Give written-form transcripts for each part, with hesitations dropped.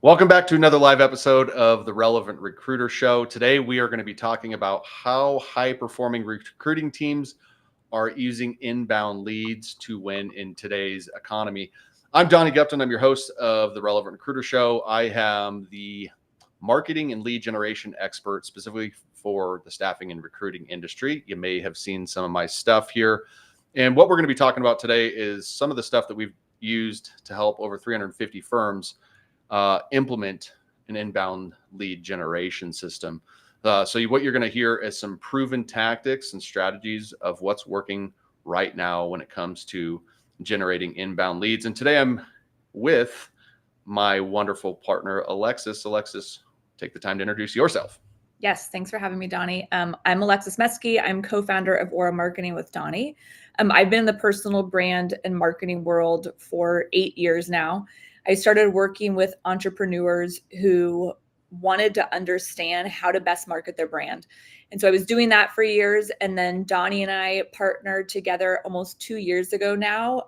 Welcome back to another live episode of the Relevant Recruiter Show. Today, we are going to be talking about how high-performing recruiting teams are using inbound leads to win in today's economy. I'm Donnie Gupton. I'm your host of the Relevant Recruiter Show. I am the marketing and lead generation expert specifically for the staffing and recruiting industry. You may have seen some of my stuff here. And what we're going to be talking about today is some of the stuff that we've used to help over 350 firms implement an inbound lead generation system. What you're going to hear is some proven tactics and strategies of what's working right now when it comes to generating inbound leads. And today I'm with my wonderful partner, Alexis. Alexis, take the time to introduce yourself. Yes, thanks for having me, Donnie. I'm Alexis Meschi. I'm co-founder of Aura Marketing with Donnie. I've been in the personal brand and marketing world for 8 years now. I started working with entrepreneurs who wanted to understand how to best market their brand. And so I was doing that for years. And then Donnie and I partnered together almost 2 years ago now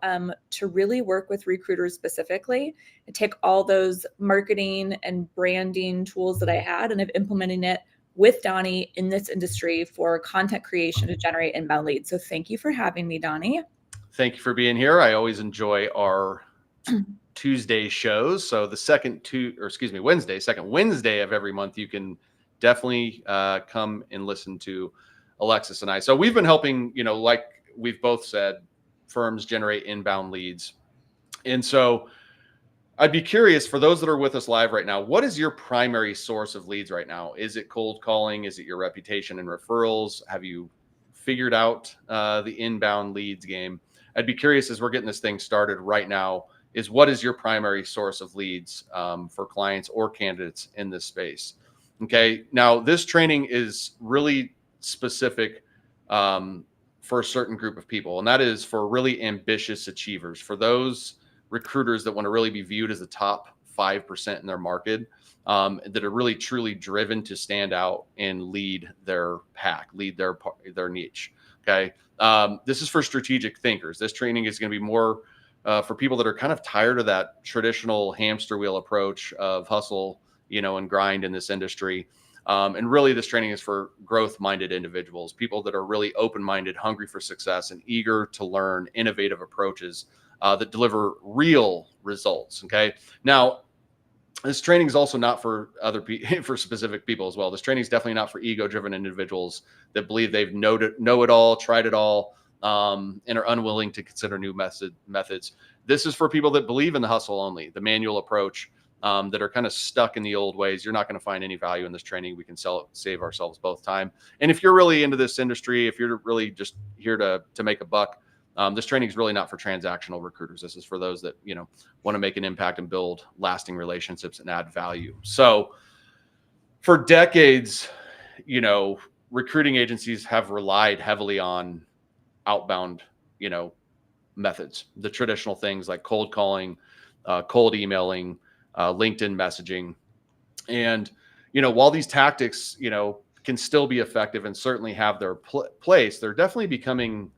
to really work with recruiters specifically and take all those marketing and branding tools that I had and have implementing it with Donnie in this industry for content creation to generate inbound leads. So thank you for having me, Donnie. Thank you for being here. I always enjoy our Tuesday shows. So the second Wednesday of every month, you can definitely come and listen to Alexis and I. So we've been helping, like we've both said, firms generate inbound leads. And so I'd be curious, for those that are with us live right now, what is your primary source of leads right now? Is it cold calling? Is it your reputation and referrals? Have you figured out the inbound leads game? I'd be curious, as we're getting this thing started right now, is what is your primary source of leads for clients or candidates in this space? Okay. Now, this training is really specific for a certain group of people, and that is for really ambitious achievers, for those recruiters that want to really be viewed as the top 5% in their market, that are really truly driven to stand out and lead their pack, lead their niche. Okay. This is for strategic thinkers. This training is going to be more for people that are kind of tired of that traditional hamster wheel approach of hustle, and grind in this industry. And really, this training is for growth-minded individuals, people that are really open-minded, hungry for success, and eager to learn innovative approaches that deliver real results. Okay. Now, this training is also not for for specific people as well. This training is definitely not for ego-driven individuals that believe they've know it all, tried it all, and are unwilling to consider new methods. This is for people that believe in the hustle only, the manual approach, that are kind of stuck in the old ways. You're not going to find any value in this training. We can save ourselves both time. And if you're really into this industry, if you're really just here to make a buck, this training is really not for transactional recruiters. This is for those that, want to make an impact and build lasting relationships and add value. So for decades, recruiting agencies have relied heavily on outbound, methods, the traditional things like cold calling, cold emailing, LinkedIn messaging. And, while these tactics, can still be effective and certainly have their place, they're definitely becoming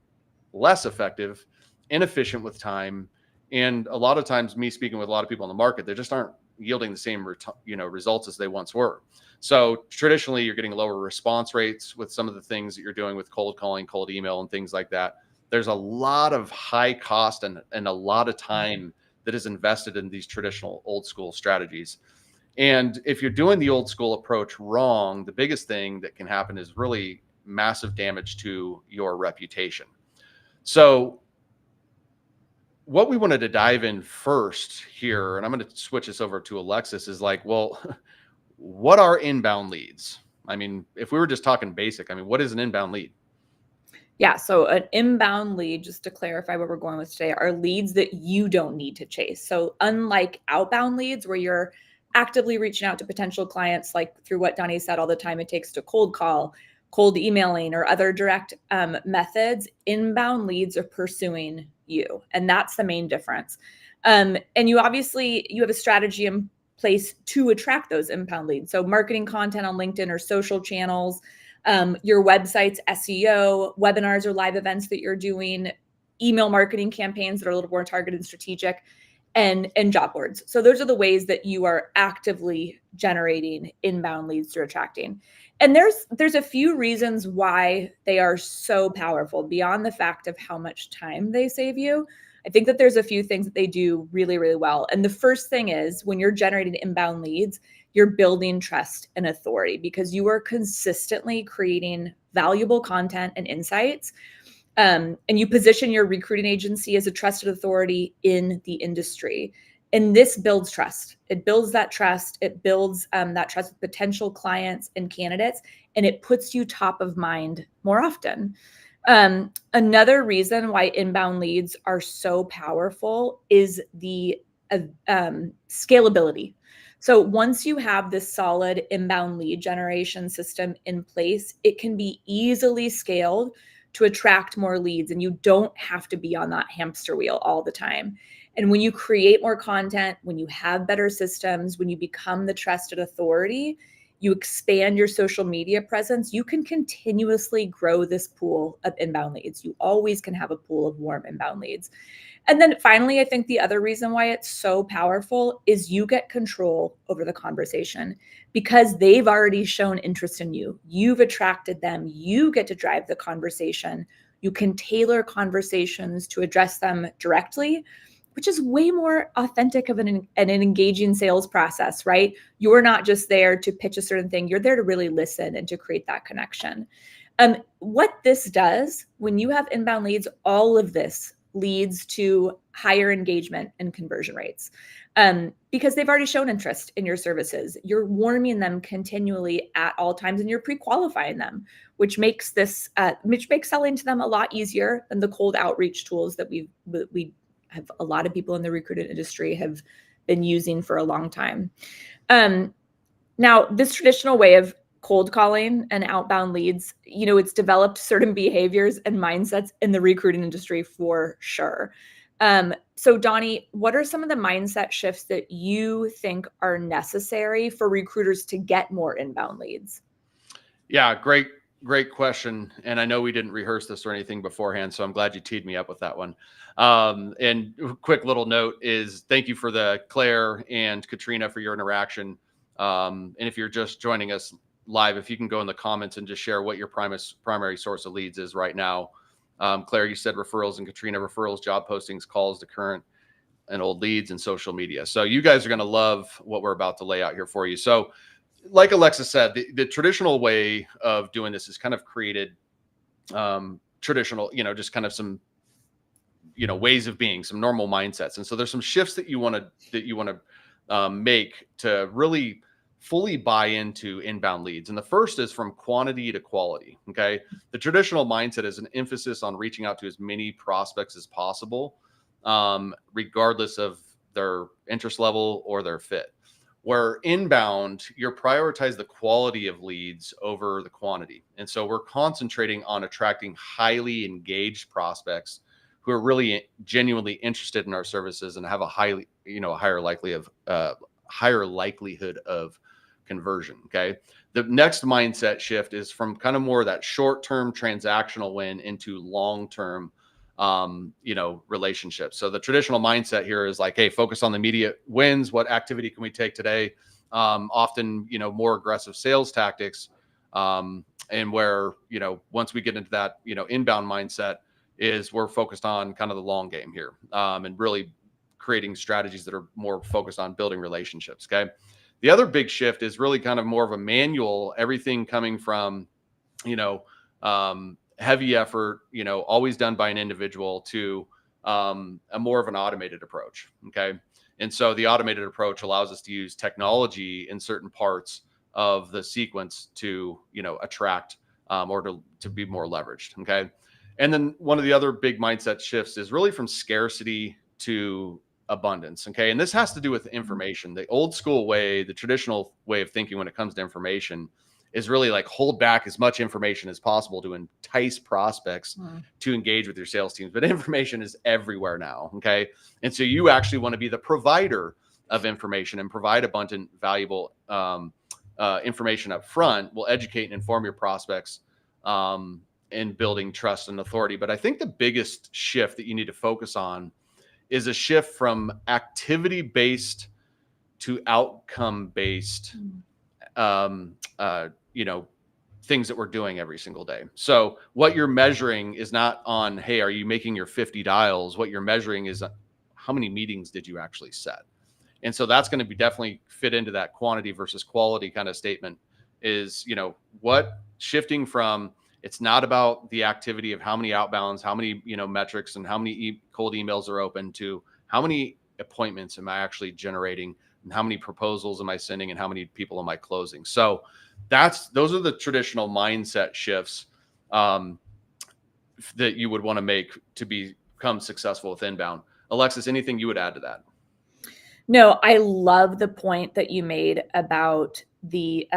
less effective, inefficient with time. And a lot of times, me speaking with a lot of people in the market, they just aren't yielding the same, results as they once were. So traditionally, you're getting lower response rates with some of the things that you're doing with cold calling, cold email, and things like that. There's a lot of high cost and a lot of time that is invested in these traditional old school strategies. And if you're doing the old school approach wrong, the biggest thing that can happen is really massive damage to your reputation. So what we wanted to dive in first here, and I'm going to switch this over to Alexis, is like, well, what are inbound leads? I mean, if we were just talking basic, what is an inbound lead? Yeah, so an inbound lead, just to clarify what we're going with today, are leads that you don't need to chase. So unlike outbound leads where you're actively reaching out to potential clients, like through what Donnie said, all the time it takes to cold call, cold emailing, or other direct methods, inbound leads are pursuing you. And that's the main difference. And you have a strategy in place to attract those inbound leads. So marketing content on LinkedIn or social channels, your website's SEO, webinars or live events that you're doing, email marketing campaigns that are a little more targeted and strategic. and job boards. So those are the ways that you are actively generating inbound leads through attracting. And there's a few reasons why they are so powerful beyond the fact of how much time they save you. I think that there's a few things that they do really, really well. And the first thing is when you're generating inbound leads, you're building trust and authority because you are consistently creating valuable content and insights. And you position your recruiting agency as a trusted authority in the industry. And this builds trust. It builds that trust. It builds that trust with potential clients and candidates, and it puts you top of mind more often. Another reason why inbound leads are so powerful is the scalability. So once you have this solid inbound lead generation system in place, it can be easily scaled to attract more leads, and you don't have to be on that hamster wheel all the time. And when you create more content, when you have better systems, when you become the trusted authority, you expand your social media presence, you can continuously grow this pool of inbound leads. You always can have a pool of warm inbound leads. And then finally, I think the other reason why it's so powerful is you get control over the conversation because they've already shown interest in you. You've attracted them. You get to drive the conversation. You can tailor conversations to address them directly, which is way more authentic of an engaging sales process, right? You're not just there to pitch a certain thing. You're there to really listen and to create that connection. What this does, when you have inbound leads, all of this leads to higher engagement and conversion rates because they've already shown interest in your services. You're warming them continually at all times, and you're pre-qualifying them, which makes selling to them a lot easier than the cold outreach tools that we have a lot of people in the recruiting industry have been using for a long time. Now, this traditional way of cold calling and outbound leads, it's developed certain behaviors and mindsets in the recruiting industry for sure. So Donnie, what are some of the mindset shifts that you think are necessary for recruiters to get more inbound leads? Yeah, great question. And I know we didn't rehearse this or anything beforehand, so I'm glad you teed me up with that one. And quick little note is thank you for the Claire and Katrina for your interaction. And if you're just joining us live, if you can go in the comments and just share what your primary source of leads is right now. Claire, you said referrals, and Katrina, referrals, job postings, calls to current and old leads, and social media. So you guys are going to love what we're about to lay out here for you. So like Alexis said, the traditional way of doing this is kind of created traditional, just kind of some, ways of being, some normal mindsets. And so there's some shifts that you want to make to really fully buy into inbound leads. And the first is from quantity to quality. Okay. The traditional mindset is an emphasis on reaching out to as many prospects as possible, regardless of their interest level or their fit. Where inbound, you're prioritize the quality of leads over the quantity. And so we're concentrating on attracting highly engaged prospects who are really genuinely interested in our services and have a higher likelihood of conversion. Okay. The next mindset shift is from kind of more of that short-term transactional win into long-term relationships. So the traditional mindset here is like, hey, focus on the immediate wins. What activity can we take today? Often, more aggressive sales tactics. And where, once we get into that, inbound mindset is we're focused on kind of the long game here, and really creating strategies that are more focused on building relationships. Okay. The other big shift is really kind of more of a manual, everything coming from, heavy effort, always done by an individual to a more of an automated approach. Okay. And so the automated approach allows us to use technology in certain parts of the sequence to, attract or to be more leveraged. Okay. And then one of the other big mindset shifts is really from scarcity to abundance. Okay. And this has to do with information. The old school way, the traditional way of thinking when it comes to information is really like hold back as much information as possible to entice prospects to engage with your sales teams. But information is everywhere now. Okay. And so you actually want to be the provider of information and provide abundant, valuable information up front. Will educate and inform your prospects in building trust and authority. But I think the biggest shift that you need to focus on is a shift from activity-based to outcome-based, things that we're doing every single day. So what you're measuring is not on, hey, are you making your 50 dials? What you're measuring is how many meetings did you actually set? And so that's going to be definitely fit into that quantity versus quality kind of statement is, what shifting from, it's not about the activity of how many outbounds, how many, metrics and how many cold emails are open to how many appointments am I actually generating and how many proposals am I sending and how many people am I closing? So those are the traditional mindset shifts that you would want to make to become successful with inbound. Alexis, anything you would add to that? No, I love the point that you made about the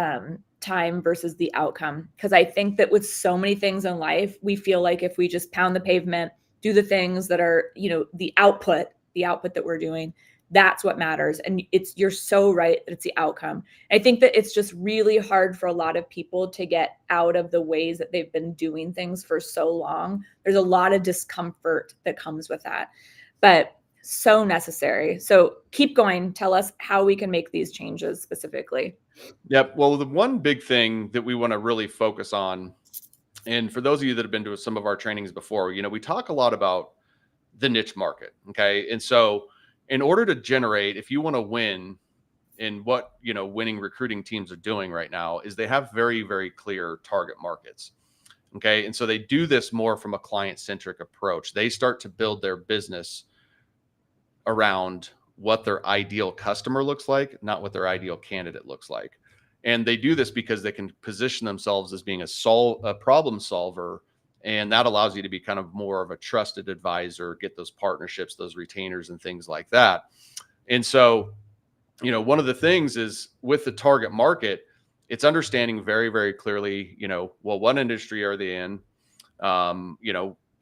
time versus the outcome, because I think that with so many things in life, we feel like if we just pound the pavement, do the things that are, the output that we're doing, that's what matters. And you're so right that it's the outcome. I think that it's just really hard for a lot of people to get out of the ways that they've been doing things for so long. There's a lot of discomfort that comes with that, but so necessary. So keep going. Tell us how we can make these changes specifically. Yep. Well, the one big thing that we want to really focus on, and for those of you that have been to some of our trainings before, we talk a lot about the niche market. Okay. And so in order to generate, if you want to win in what, winning recruiting teams are doing right now is they have very, very clear target markets. Okay. And so they do this more from a client centric approach. They start to build their business around what their ideal customer looks like, not what their ideal candidate looks like. And they do this because they can position themselves as being a problem solver. And that allows you to be kind of more of a trusted advisor, get those partnerships, those retainers and things like that. And so, one of the things is with the target market, it's understanding very, very clearly, what industry are they in?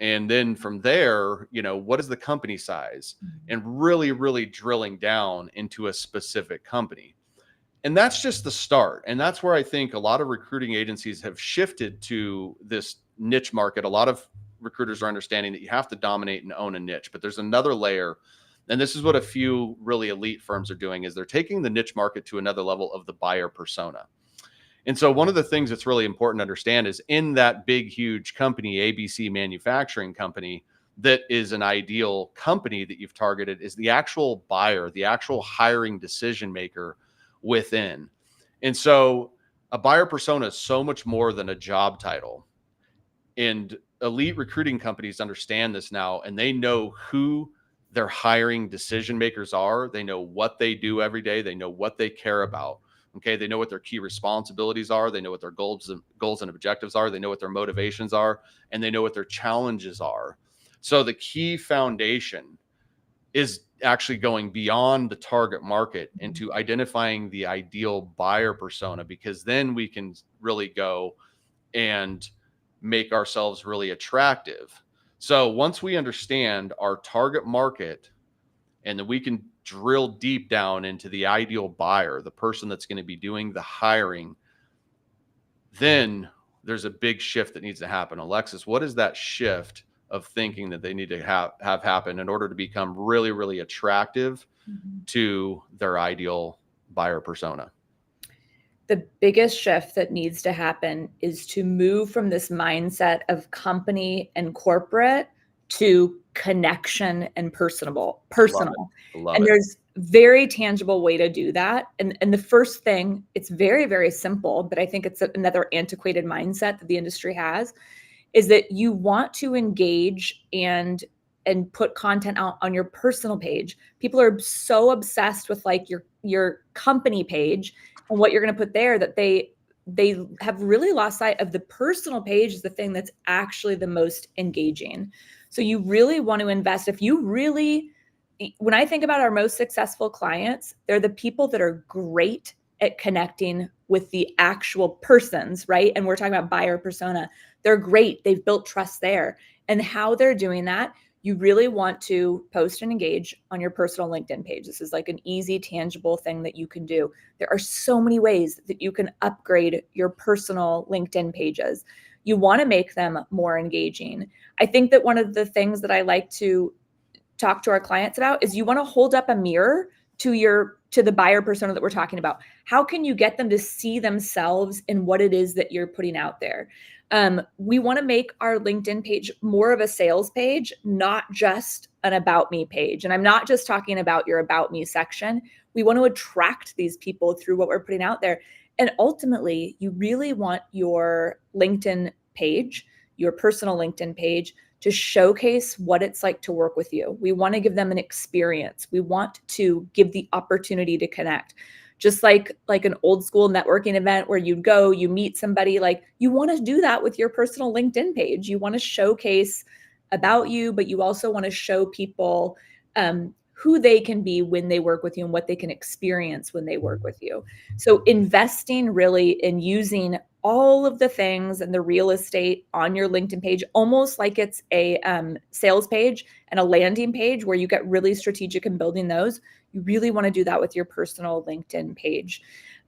And then from there, what is the company size, and really, really drilling down into a specific company. And that's just the start. And that's where I think a lot of recruiting agencies have shifted to this niche market. A lot of recruiters are understanding that you have to dominate and own a niche, but there's another layer. And this is what a few really elite firms are doing is they're taking the niche market to another level of the buyer persona. And so one of the things that's really important to understand is in that big, huge company, ABC Manufacturing Company, that is an ideal company that you've targeted is the actual buyer, the actual hiring decision maker within. And so a buyer persona is so much more than a job title. And elite recruiting companies understand this now, and they know who their hiring decision makers are. They know what they do every day. They know what they care about. Okay. They know what their key responsibilities are. They know what their goals and objectives are. They know what their motivations are, and they know what their challenges are. So the key foundation is actually going beyond the target market into identifying the ideal buyer persona, because then we can really go and make ourselves really attractive. So once we understand our target market, and then we can drill deep down into the ideal buyer, the person that's going to be doing the hiring, then there's a big shift that needs to happen. Alexis, what is that shift of thinking that they need to have happen in order to become really, really attractive to their ideal buyer persona? The biggest shift that needs to happen is to move from this mindset of company and corporate to connection and personal. Love And it. there's very tangible way to do that. And the first thing, it's very, very simple, but I think it's another antiquated mindset that the industry has, is that you want to engage and put content out on your personal page. People are so obsessed with like your company page and what you're going to put there that they have really lost sight of the personal page is the thing that's actually the most engaging. So you really want to invest. When I think about our most successful clients, they're the people that are great at connecting with the actual persons, right? And we're talking about buyer persona. They're great. They've built trust there. And how they're doing that, you really want to post and engage on your personal LinkedIn page. This is like an easy, tangible thing that you can do. There are so many ways that you can upgrade your personal LinkedIn pages. You want to make them more engaging. I think that one of the things that I like to talk to our clients about is you want to hold up a mirror to the buyer persona that we're talking about. How can you get them to see themselves in what it is that you're putting out there? We want to make our LinkedIn page more of a sales page, not just an about me page. And I'm not just talking about your about me section. We want to attract these people through what we're putting out there. And ultimately, you really want your LinkedIn page, your personal LinkedIn page, to showcase what it's like to work with you. We want to give them an experience. We want to give the opportunity to connect. Just like an old school networking event where you'd go, you meet somebody, like you want to do that with your personal LinkedIn page. You want to showcase about you, but you also want to show people who they can be when they work with you and what they can experience when they work with you. So investing really in using all of the things and the real estate on your LinkedIn page, almost like it's a sales page and a landing page where you get really strategic in building those. You really want to do that with your personal LinkedIn page.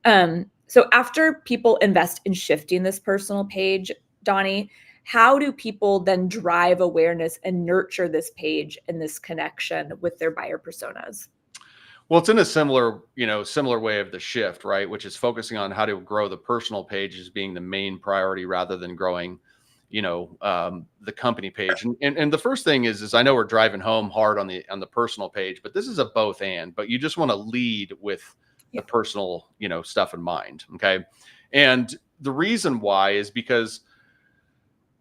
So after people invest in shifting this personal page, Donnie, how do people then drive awareness and nurture this page and this connection with their buyer personas? Well, it's in a similar way of the shift, right? Which is focusing on how to grow the personal page as being the main priority rather than growing, the company page. And the first thing is I know we're driving home hard on the personal page, but this is a both and. But you just want to lead with the personal, stuff in mind, okay? And the reason why is because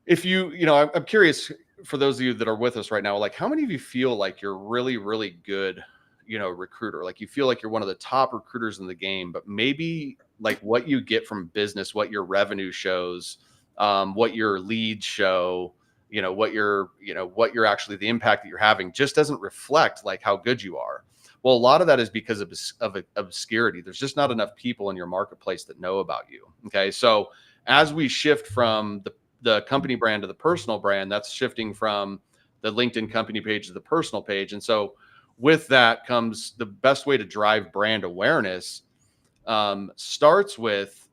if I'm curious for those of you that are with us right now, like how many of you feel like you're really, really good, recruiter? Like you feel like you're one of the top recruiters in the game, but maybe like what you get from business, what your revenue shows, what your leads show, what you're actually, the impact that you're having just doesn't reflect like how good you are. Well, a lot of that is because of obscurity. There's just not enough people in your marketplace that know about you. Okay. So as we shift from the company brand to the personal brand, that's shifting from the LinkedIn company page to the personal page. And so with that comes the best way to drive brand awareness, starts with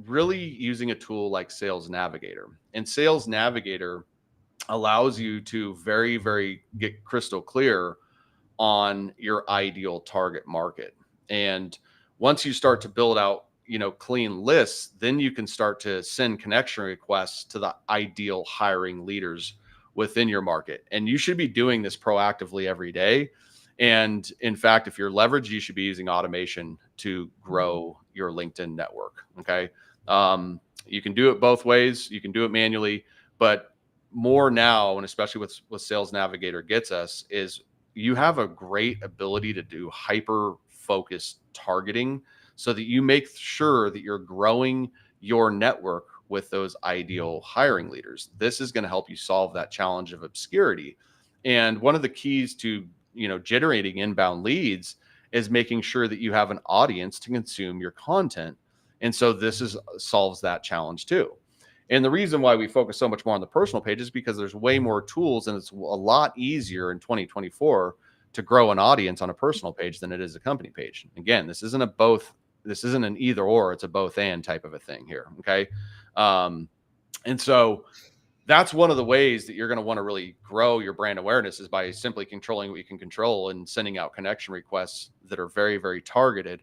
really using a tool like Sales Navigator. And Sales Navigator allows you to very, very get crystal clear on your ideal target market. And once you start to build out, clean lists, then you can start to send connection requests to the ideal hiring leaders within your market. And you should be doing this proactively every day. And in fact, if you're leveraged, you should be using automation to grow your LinkedIn network. Okay. You can do it both ways. You can do it manually, but more now, and especially what Sales Navigator gets us, is you have a great ability to do hyper focused targeting so that you make sure that you're growing your network with those ideal hiring leaders. This is going to help you solve that challenge of obscurity. And one of the keys to, generating inbound leads is making sure that you have an audience to consume your content. And so solves that challenge too. And the reason why we focus so much more on the personal page is because there's way more tools and it's a lot easier in 2024 to grow an audience on a personal page than it is a company page. Again, this isn't an either or, it's a both and type of a thing here. Okay. And so that's one of the ways that you're going to want to really grow your brand awareness is by simply controlling what you can control and sending out connection requests that are very, very targeted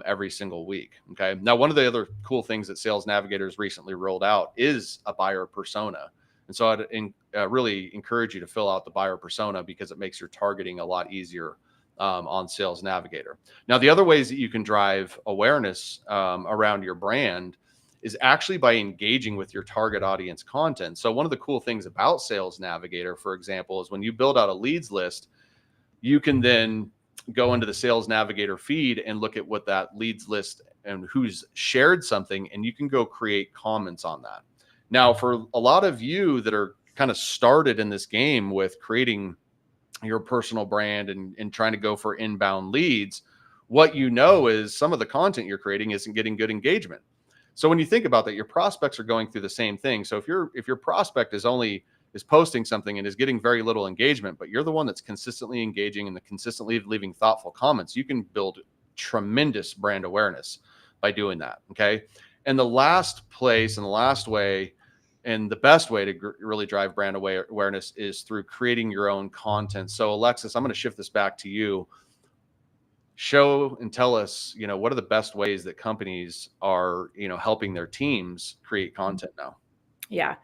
every single week. Okay. Now, one of the other cool things that Sales Navigators recently rolled out is a buyer persona. And so I'd really encourage you to fill out the buyer persona because it makes your targeting a lot easier on Sales Navigator. Now, the other ways that you can drive awareness around your brand is actually by engaging with your target audience content. So one of the cool things about Sales Navigator, for example, is when you build out a leads list, you can then go into the Sales Navigator feed and look at what that leads list and who's shared something, and you can go create comments on that. Now, for a lot of you that are kind of started in this game with creating your personal brand and trying to go for inbound leads, what is some of the content you're creating isn't getting good engagement. So when you think about that, your prospects are going through the same thing. So if your prospect is posting something and is getting very little engagement, but you're the one that's consistently engaging and consistently leaving thoughtful comments, you can build tremendous brand awareness by doing that. Okay. And the last place and the last way And the best way to really drive brand awareness is through creating your own content. So Alexis, I'm going to shift this back to you. Show and tell us, what are the best ways that companies are, helping their teams create content now? Yeah.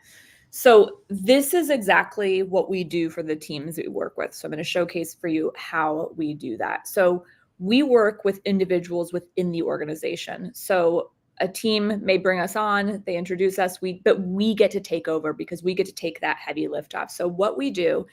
So this is exactly what we do for the teams that we work with. So I'm going to showcase for you how we do that. So we work with individuals within the organization. So a team may bring us on, they introduce us, but we get to take over because we get to take that heavy lift off. So what we do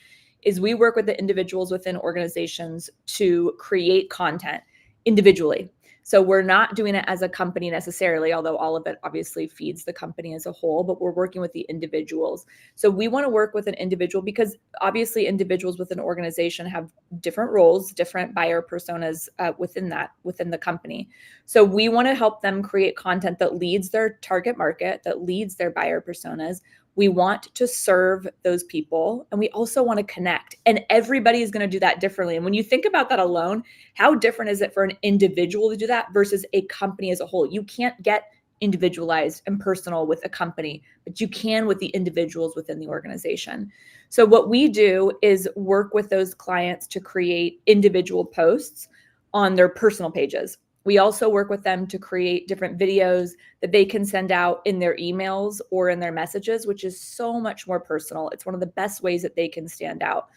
is we work with the individuals within organizations to create content individually. So we're not doing it as a company necessarily, although all of it obviously feeds the company as a whole, but we're working with the individuals. So we want to work with an individual because obviously individuals within an organization have different roles, different buyer personas within the company. So we want to help them create content that leads their target market, that leads their buyer personas. We want to serve those people, and we also want to connect. And everybody is going to do that differently. And when you think about that alone, how different is it for an individual to do that versus a company as a whole? You can't get individualized and personal with a company, but you can with the individuals within the organization. So what we do is work with those clients to create individual posts on their personal pages. We also work with them to create different videos that they can send out in their emails or in their messages, which is so much more personal. It's one of the best ways that they can stand out.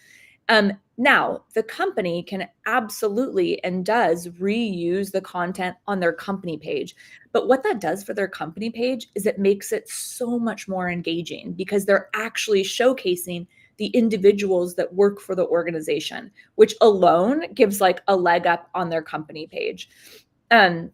Now, the company can absolutely and does reuse the content on their company page. But what that does for their company page is it makes it so much more engaging because they're actually showcasing the individuals that work for the organization, which alone gives like a leg up on their company page. And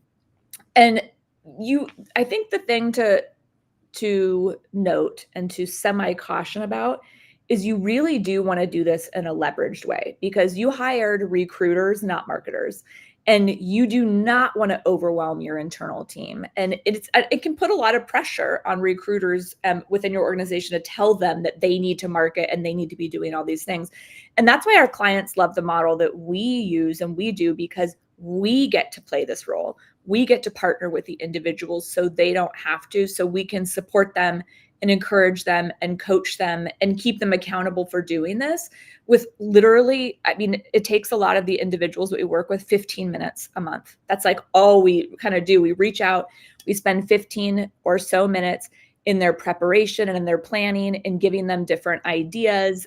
I think the thing to note and to semi-caution about is you really do want to do this in a leveraged way because you hired recruiters, not marketers. And you do not want to overwhelm your internal team. And it can put a lot of pressure on recruiters within your organization to tell them that they need to market and they need to be doing all these things. And that's why our clients love the model that we use and we do because we get to play this role. We get to partner with the individuals so they don't have to, so we can support them and encourage them and coach them and keep them accountable for doing this with literally, it takes a lot of the individuals that we work with 15 minutes a month. That's like all we kind of do. We reach out, we spend 15 or so minutes in their preparation and in their planning and giving them different ideas,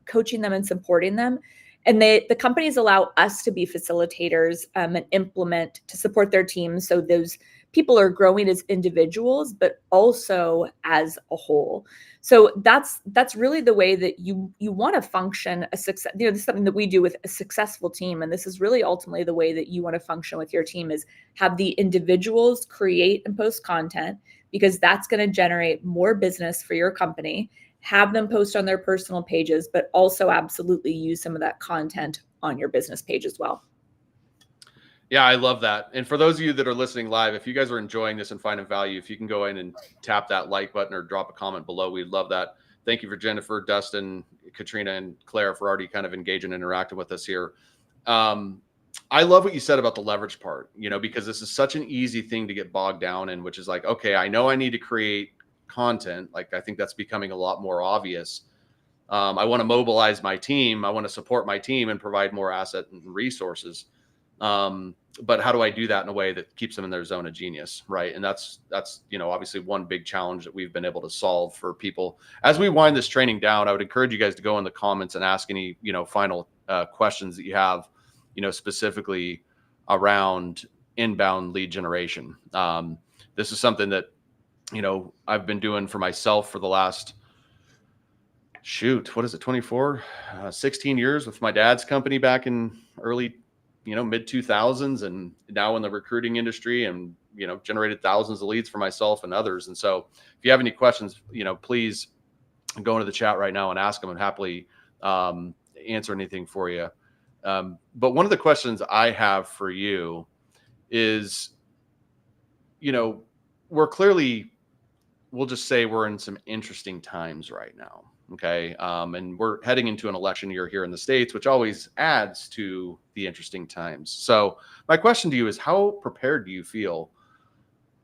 coaching them and supporting them. And the companies allow us to be facilitators and implement to support their teams. So those people are growing as individuals, but also as a whole. So that's really the way that you want to function a success. This is something that we do with a successful team. And this is really ultimately the way that you want to function with your team is have the individuals create and post content because that's going to generate more business for your company. Have them post on their personal pages, but also absolutely use some of that content on your business page as well. Yeah, I love that. And for those of you that are listening live, if you guys are enjoying this and finding value, if you can go in and tap that like button or drop a comment below, we'd love that. Thank you for Jennifer, Dustin, Katrina, and Claire for already kind of engaging and interacting with us here. I love what you said about the leverage part, because this is such an easy thing to get bogged down in, which is like, okay, I know I need to create content. Like, I think that's becoming a lot more obvious. I want to mobilize my team. I want to support my team and provide more asset and resources. But how do I do that in a way that keeps them in their zone of genius? Right. And that's, obviously one big challenge that we've been able to solve for people. As we wind this training down, I would encourage you guys to go in the comments and ask any, final questions that you have, specifically around inbound lead generation. This is something that, I've been doing for myself for the last, 24, 16 years with my dad's company back in early, mid 2000s, and now in the recruiting industry, and, generated thousands of leads for myself and others. And so if you have any questions, please go into the chat right now and ask them, and happily answer anything for you. But one of the questions I have for you is, we'll just say we're in some interesting times right now. Okay. And we're heading into an election year here in the States, which always adds to the interesting times. So my question to you is, how prepared do you feel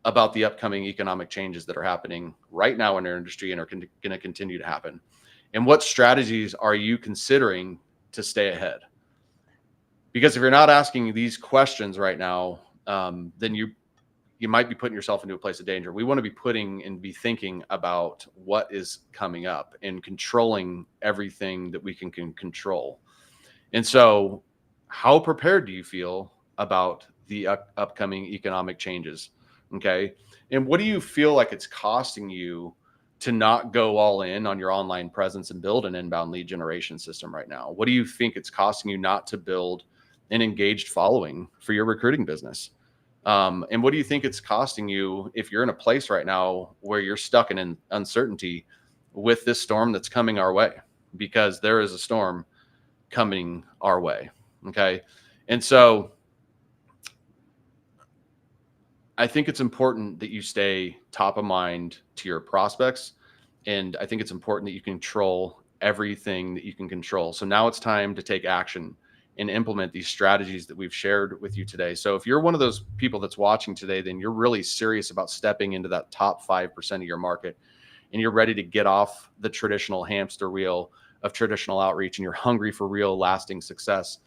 about the upcoming economic changes that are happening right now in our industry and are going to continue to happen? And what strategies are you considering to stay ahead? Because if you're not asking these questions right now, then you might be putting yourself into a place of danger. We want to be putting and be thinking about what is coming up and controlling everything that we can control. And so, how prepared do you feel about the upcoming economic changes? Okay. And what do you feel like it's costing you to not go all in on your online presence and build an inbound lead generation system right now? What do you think it's costing you not to build an engaged following for your recruiting business? And what do you think it's costing you if you're in a place right now where you're stuck in uncertainty with this storm that's coming our way? Because there is a storm coming our way. Okay. And so I think it's important that you stay top of mind to your prospects. And I think it's important that you control everything that you can control. So now it's time to take action and implement these strategies that we've shared with you today. So if you're one of those people that's watching today, then you're really serious about stepping into that top 5% of your market, and you're ready to get off the traditional hamster wheel of traditional outreach, and you're hungry for real lasting success.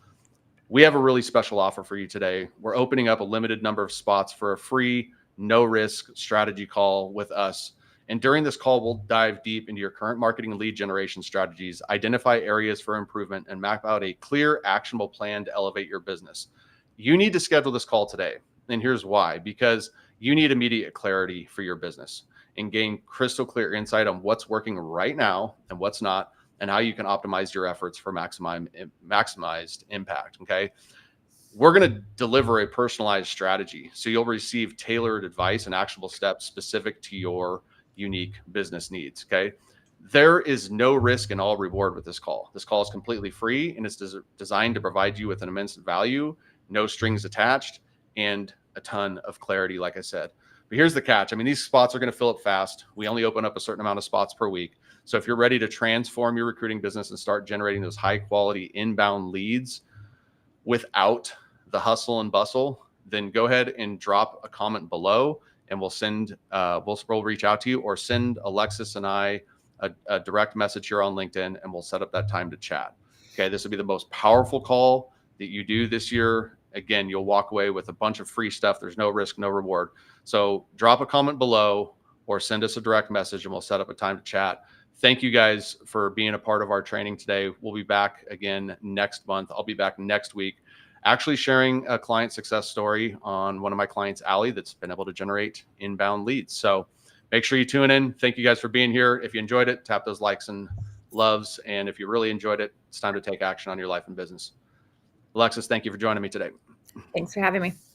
We have a really special offer for you today. We're opening up a limited number of spots for a free, no risk strategy call with us. And during this call, we'll dive deep into your current marketing and lead generation strategies, identify areas for improvement, and map out a clear, actionable plan to elevate your business. You need to schedule this call today. And here's why: because you need immediate clarity for your business and gain crystal clear insight on what's working right now and what's not, and how you can optimize your efforts for maximized impact. Okay. We're going to deliver a personalized strategy. So you'll receive tailored advice and actionable steps specific to your unique business needs. Okay. There is no risk and all reward with this call. This call is completely free, and it's designed to provide you with an immense value, no strings attached, and a ton of clarity, like I said. But here's the catch. I mean, these spots are going to fill up fast. We only open up a certain amount of spots per week. So if you're ready to transform your recruiting business and start generating those high quality inbound leads without the hustle and bustle, then go ahead and drop a comment below, and we'll reach out to you, or send Alexis and I a direct message here on LinkedIn, and we'll set up that time to chat. Okay. This will be the most powerful call that you do this year. Again, you'll walk away with a bunch of free stuff. There's no risk, no reward. So drop a comment below or send us a direct message, and we'll set up a time to chat. Thank you guys for being a part of our training today. We'll be back again next month. I'll be back next week, actually sharing a client success story on one of my clients, Allie, that's been able to generate inbound leads. So make sure you tune in. Thank you guys for being here. If you enjoyed it, tap those likes and loves. And if you really enjoyed it, it's time to take action on your life and business. Alexis, thank you for joining me today. Thanks for having me.